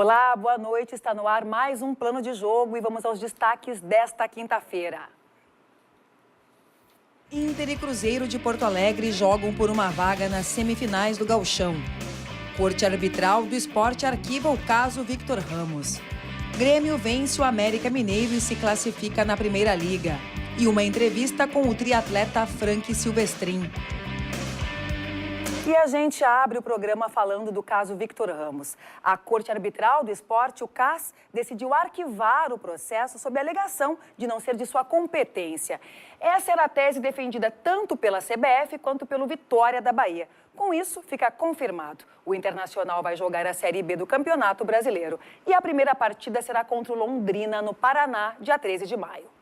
Olá, boa noite. Está no ar mais um Plano de Jogo e vamos aos destaques desta quinta-feira. Inter e Cruzeiro de Porto Alegre jogam por uma vaga nas semifinais do Gauchão. Corte Arbitral do Esporte arquiva o caso Victor Ramos. Grêmio vence o América Mineiro e se classifica na Primeira Liga. E uma entrevista com o triatleta Frank Silvestrin. E a gente abre o programa falando do caso Victor Ramos. A Corte Arbitral do Esporte, o CAS, decidiu arquivar o processo sob a alegação de não ser de sua competência. Essa era a tese defendida tanto pela CBF quanto pelo Vitória da Bahia. Com isso, fica confirmado. O Internacional vai jogar a Série B do Campeonato Brasileiro. E a primeira partida será contra o Londrina, no Paraná, dia 13 de maio.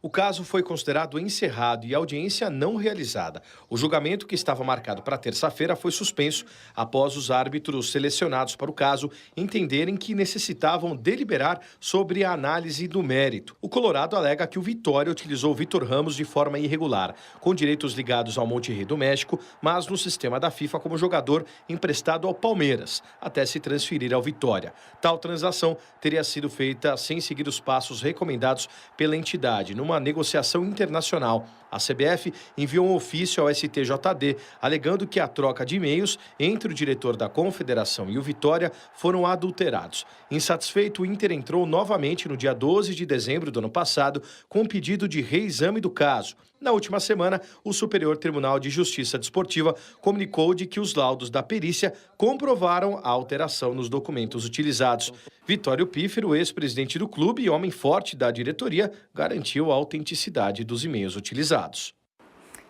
O caso foi considerado encerrado e audiência não realizada. O julgamento, que estava marcado para terça-feira, foi suspenso após os árbitros selecionados para o caso entenderem que necessitavam deliberar sobre a análise do mérito. O Colorado alega que o Vitória utilizou Victor Ramos de forma irregular, com direitos ligados ao Monterrey do México, mas no sistema da FIFA como jogador emprestado ao Palmeiras, até se transferir ao Vitória. Tal transação teria sido feita sem seguir os passos recomendados pela entidade, numa negociação internacional. A CBF enviou um ofício ao STJD, alegando que a troca de e-mails entre o diretor da Confederação e o Vitória foram adulterados. Insatisfeito, o Inter entrou novamente no dia 12 de dezembro do ano passado com um pedido de reexame do caso. Na última semana, o Superior Tribunal de Justiça Desportiva comunicou de que os laudos da perícia comprovaram a alteração nos documentos utilizados. Vitório Pífero, ex-presidente do clube e homem forte da diretoria, garantiu a autenticidade dos e-mails utilizados.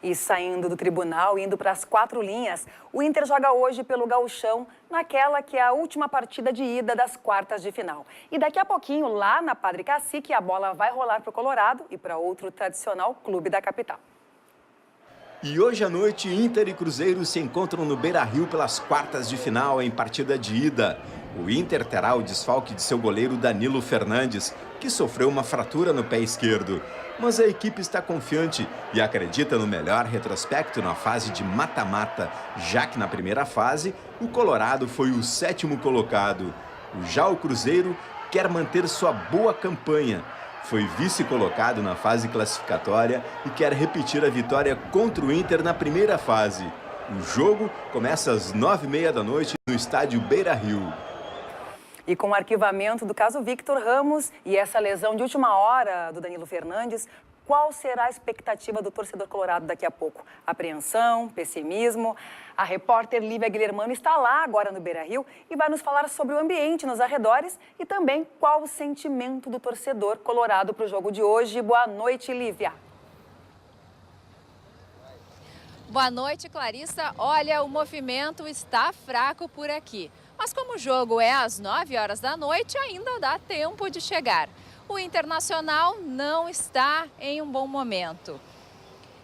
E saindo do tribunal, indo para as 4 linhas, o Inter joga hoje pelo Gauchão, naquela que é a última partida de ida das quartas de final. E daqui a pouquinho, lá na Padre Cacique, a bola vai rolar para o Colorado e para outro tradicional clube da capital. E hoje à noite, Inter e Cruzeiro se encontram no Beira-Rio pelas quartas de final em partida de ida. O Inter terá o desfalque de seu goleiro Danilo Fernandes, que sofreu uma fratura no pé esquerdo. Mas a equipe está confiante e acredita no melhor retrospecto na fase de mata-mata, já que na primeira fase o Colorado foi o 7º colocado. Já o Cruzeiro quer manter sua boa campanha. Foi vice-colocado na fase classificatória e quer repetir a vitória contra o Inter na primeira fase. O jogo começa às 9h30 da noite no estádio Beira-Rio. E com o arquivamento do caso Victor Ramos e essa lesão de última hora do Danilo Fernandes, qual será a expectativa do torcedor colorado daqui a pouco? Apreensão, pessimismo? A repórter Lívia Guilhermano está lá agora no Beira-Rio e vai nos falar sobre o ambiente nos arredores e também qual o sentimento do torcedor colorado para o jogo de hoje. Boa noite, Lívia. Boa noite, Clarissa. Olha, o movimento está fraco por aqui. Mas como o jogo é às 9 horas da noite, ainda dá tempo de chegar. O Internacional não está em um bom momento.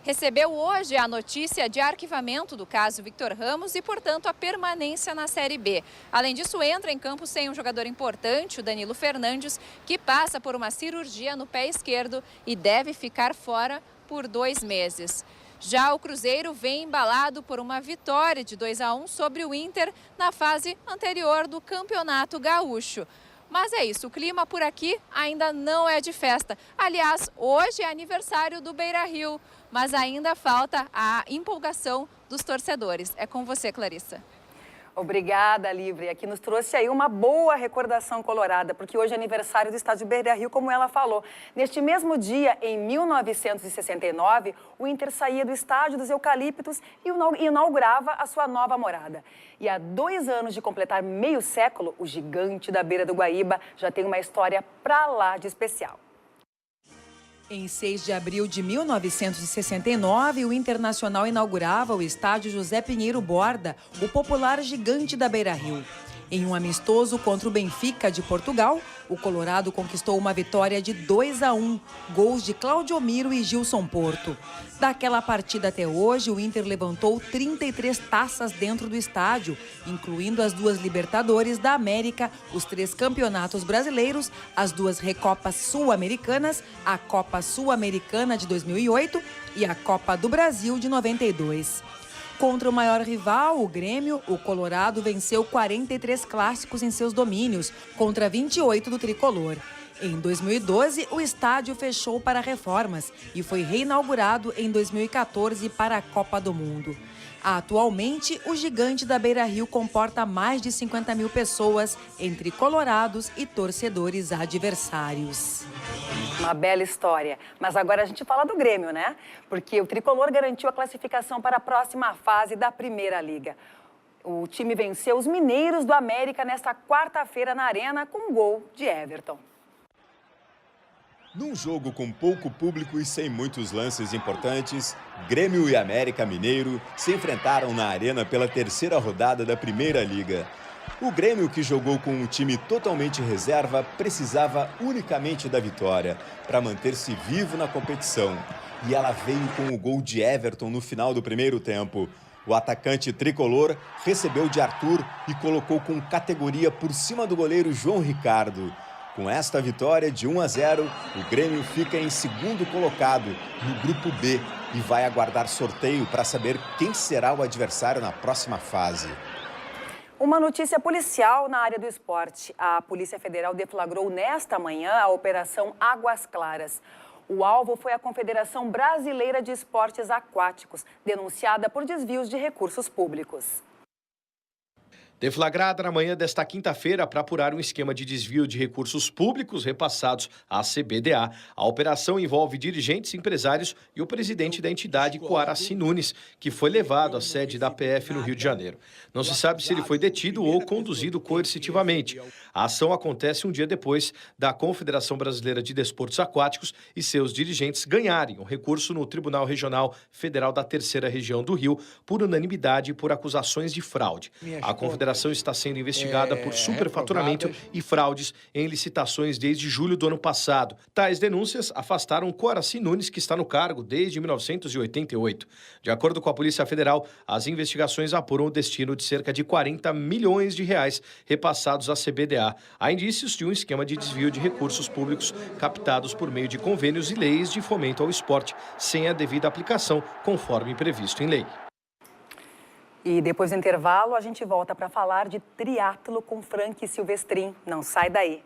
Recebeu hoje a notícia de arquivamento do caso Victor Ramos e, portanto, a permanência na Série B. Além disso, entra em campo sem um jogador importante, o Danilo Fernandes, que passa por uma cirurgia no pé esquerdo e deve ficar fora por 2 meses. Já o Cruzeiro vem embalado por uma vitória de 2-1 sobre o Inter na fase anterior do Campeonato Gaúcho. Mas é isso, o clima por aqui ainda não é de festa. Aliás, hoje é aniversário do Beira-Rio, mas ainda falta a empolgação dos torcedores. É com você, Clarissa. Obrigada, Lívia, que nos trouxe aí uma boa recordação colorada, porque hoje é aniversário do estádio Beira-Rio, como ela falou. Neste mesmo dia, em 1969, o Inter saía do estádio dos Eucaliptos e inaugurava a sua nova morada. E há 2 anos de completar meio século, o gigante da beira do Guaíba já tem uma história pra lá de especial. Em 6 de abril de 1969, o Internacional inaugurava o estádio José Pinheiro Borda, o popular gigante da Beira-Rio. Em um amistoso contra o Benfica de Portugal, o Colorado conquistou uma vitória de 2-1, gols de Claudio Miro e Gilson Porto. Daquela partida até hoje, o Inter levantou 33 taças dentro do estádio, incluindo as 2 Libertadores da América, os 3 campeonatos brasileiros, as 2 Recopas Sul-Americanas, a Copa Sul-Americana de 2008 e a Copa do Brasil de 92. Contra o maior rival, o Grêmio, o Colorado venceu 43 clássicos em seus domínios, contra 28 do tricolor. Em 2012, o estádio fechou para reformas e foi reinaugurado em 2014 para a Copa do Mundo. Atualmente, o gigante da Beira-Rio comporta mais de 50 mil pessoas, entre colorados e torcedores adversários. Uma bela história. Mas agora a gente fala do Grêmio, né? Porque o tricolor garantiu a classificação para a próxima fase da Primeira Liga. O time venceu os mineiros do América nesta quarta-feira na Arena com um gol de Everton. Num jogo com pouco público e sem muitos lances importantes, Grêmio e América Mineiro se enfrentaram na Arena pela terceira rodada da Primeira Liga. O Grêmio, que jogou com um time totalmente reserva, precisava unicamente da vitória para manter-se vivo na competição. E ela veio com o gol de Everton no final do primeiro tempo. O atacante tricolor recebeu de Arthur e colocou com categoria por cima do goleiro João Ricardo. Com esta vitória de 1-0, o Grêmio fica em segundo colocado no Grupo B e vai aguardar sorteio para saber quem será o adversário na próxima fase. Uma notícia policial na área do esporte. A Polícia Federal deflagrou nesta manhã a Operação Águas Claras. O alvo foi a Confederação Brasileira de Esportes Aquáticos, denunciada por desvios de recursos públicos. Deflagrada na manhã desta quinta-feira para apurar um esquema de desvio de recursos públicos repassados à CBDA. A operação envolve dirigentes, empresários e o presidente da entidade, Coaraci Nunes, que foi levado à sede da PF no Rio de Janeiro. Não se sabe se ele foi detido ou conduzido coercitivamente. A ação acontece um dia depois da Confederação Brasileira de Desportos Aquáticos e seus dirigentes ganharem um recurso no Tribunal Regional Federal da Terceira Região do Rio por unanimidade e por acusações de fraude. A Confederação está sendo investigada por superfaturamento e fraudes em licitações desde julho do ano passado. Tais denúncias afastaram Coaraci Nunes, que está no cargo desde 1988. De acordo com a Polícia Federal, as investigações apuram o destino de cerca de 40 milhões de reais repassados à CBDA. Há indícios de um esquema de desvio de recursos públicos captados por meio de convênios e leis de fomento ao esporte, sem a devida aplicação, conforme previsto em lei. E depois do intervalo, a gente volta para falar de triatlo com Frank Silvestrin. Não sai daí.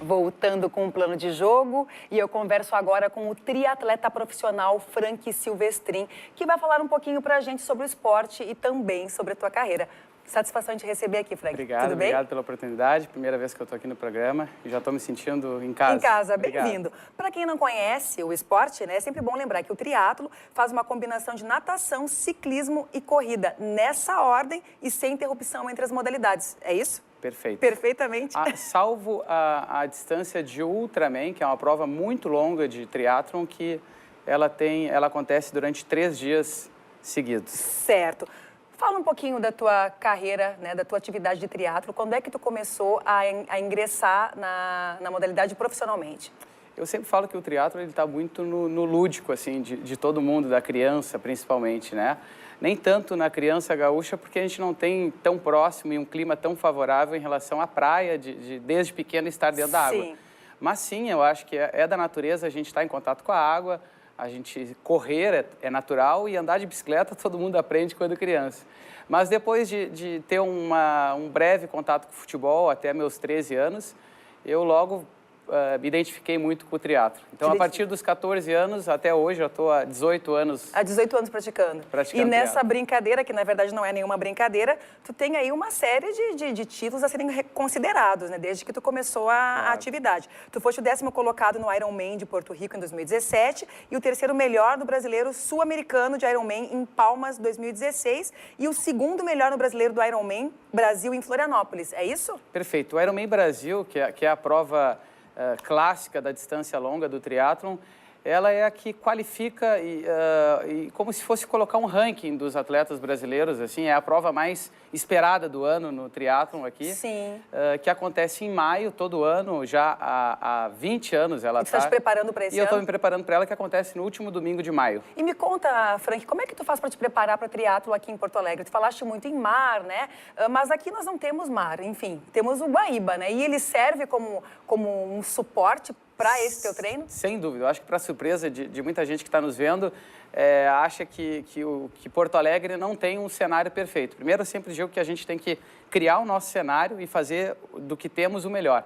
Voltando com um plano de jogo, e eu converso agora com o triatleta profissional Frank Silvestrin, que vai falar um pouquinho para a gente sobre o esporte e também sobre a tua carreira. Satisfação de te receber aqui, Frank. Obrigado, Tudo bem? obrigado pela oportunidade. Primeira vez que eu estou aqui no programa e já estou me sentindo em casa. Em casa, bem-vindo. Para quem não conhece o esporte, né, é sempre bom lembrar que o triatlo faz uma combinação de natação, ciclismo e corrida, nessa ordem e sem interrupção entre as modalidades. É isso? Perfeito. Perfeitamente. Salvo a distância de Ultraman, que é uma prova muito longa de triatlon, que ela acontece durante 3 dias seguidos. Certo. Fala um pouquinho da tua carreira, né, da tua atividade de triatlo. Quando é que tu começou a ingressar na modalidade profissionalmente? Eu sempre falo que o triatlo está muito no lúdico, assim, de todo mundo, da criança principalmente, né? Nem tanto na criança gaúcha, porque a gente não tem tão próximo e um clima tão favorável em relação à praia, desde pequeno estar dentro da água. Mas sim, eu acho que é da natureza a gente estar em contato com a água, a gente correr é natural e andar de bicicleta todo mundo aprende quando criança. Mas depois de ter um breve contato com o futebol, até meus 13 anos, eu logo me identifiquei muito com o triatlo. Então, a partir dos 14 anos até hoje, eu estou há 18 anos... Há 18 anos praticando. E nessa triatlo. Brincadeira, que na verdade não é nenhuma brincadeira, tu tem aí uma série de títulos a serem considerados, né? Desde que tu começou a atividade. Tu foste o 10º colocado no Ironman de Porto Rico em 2017 e o 3º melhor do brasileiro sul-americano de Ironman em Palmas 2016 e o 2º melhor no brasileiro do Ironman Brasil em Florianópolis. É isso? Perfeito. O Ironman Brasil, que é a prova clássica da distância longa do triatlon, ela é a que qualifica e como se fosse colocar um ranking dos atletas brasileiros, assim, é a prova mais esperada do ano no triatlon aqui. Sim. Que acontece em maio todo ano, já há 20 anos ela está. Você está te preparando para esse ano? E eu estou me preparando para ela, que acontece no último domingo de maio. E me conta, Frank, como é que tu faz para te preparar para triatlo aqui em Porto Alegre? Tu falaste muito em mar, né? Mas aqui nós não temos mar, enfim, temos o Guaíba, né? E ele serve como um suporte para esse teu treino? Sem dúvida. Eu acho que, para surpresa de muita gente que está nos vendo, acha que Porto Alegre não tem um cenário perfeito. Primeiro, eu sempre digo que a gente tem que criar o nosso cenário e fazer do que temos o melhor.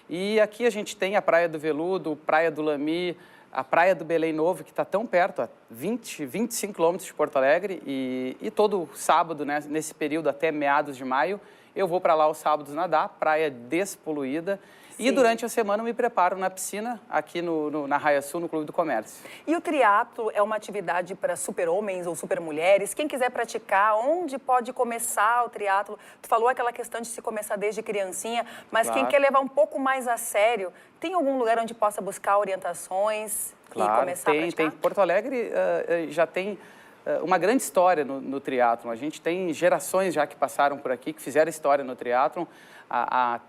E aqui a gente tem a Praia do Veludo, Praia do Lami, a Praia do Belém Novo, que está tão perto, a 25 quilômetros de Porto Alegre, e todo sábado, né, nesse período até meados de maio, eu vou para lá aos sábados nadar, praia despoluída. Sim. E durante a semana eu me preparo na piscina, aqui na Raia Sul, no Clube do Comércio. E o triatlo é uma atividade para super-homens ou super-mulheres? Quem quiser praticar, onde pode começar o triatlo? Tu falou aquela questão de se começar desde criancinha, mas claro, quem quer levar um pouco mais a sério, tem algum lugar onde possa buscar orientações e começar a praticar? Tem. Porto Alegre já tem uma grande história no triatlon. A gente tem gerações já que passaram por aqui, que fizeram história no triatlon há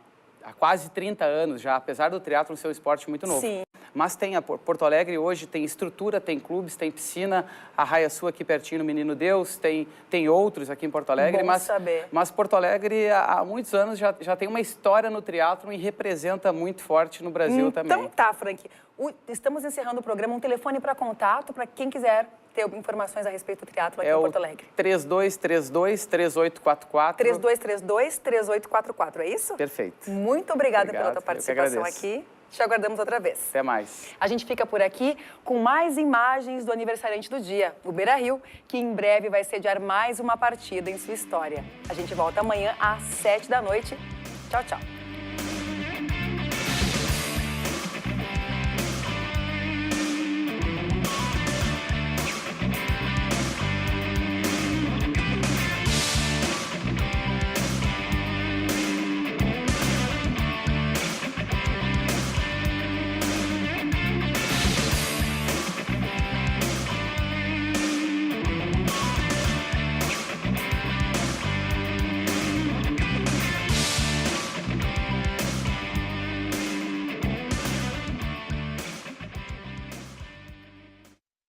quase 30 anos já, apesar do triatlon ser um esporte muito novo. Sim. Mas Porto Alegre hoje tem estrutura, tem clubes, tem piscina, a Raia Sul aqui pertinho no Menino Deus, tem outros aqui em Porto Alegre. Bom saber. Mas Porto Alegre há muitos anos já tem uma história no triatlon e representa muito forte no Brasil também. Então tá, Frank. Estamos encerrando o programa. Um telefone para contato para quem quiser ter algumas informações a respeito do triatlo aqui em Porto Alegre. 3232-3844. 3232-3844, é isso? Perfeito. Muito obrigada pela tua participação aqui. Te aguardamos outra vez. Até mais. A gente fica por aqui com mais imagens do aniversariante do dia, o Beira-Rio, que em breve vai sediar mais uma partida em sua história. A gente volta amanhã às 7 da noite. Tchau, tchau.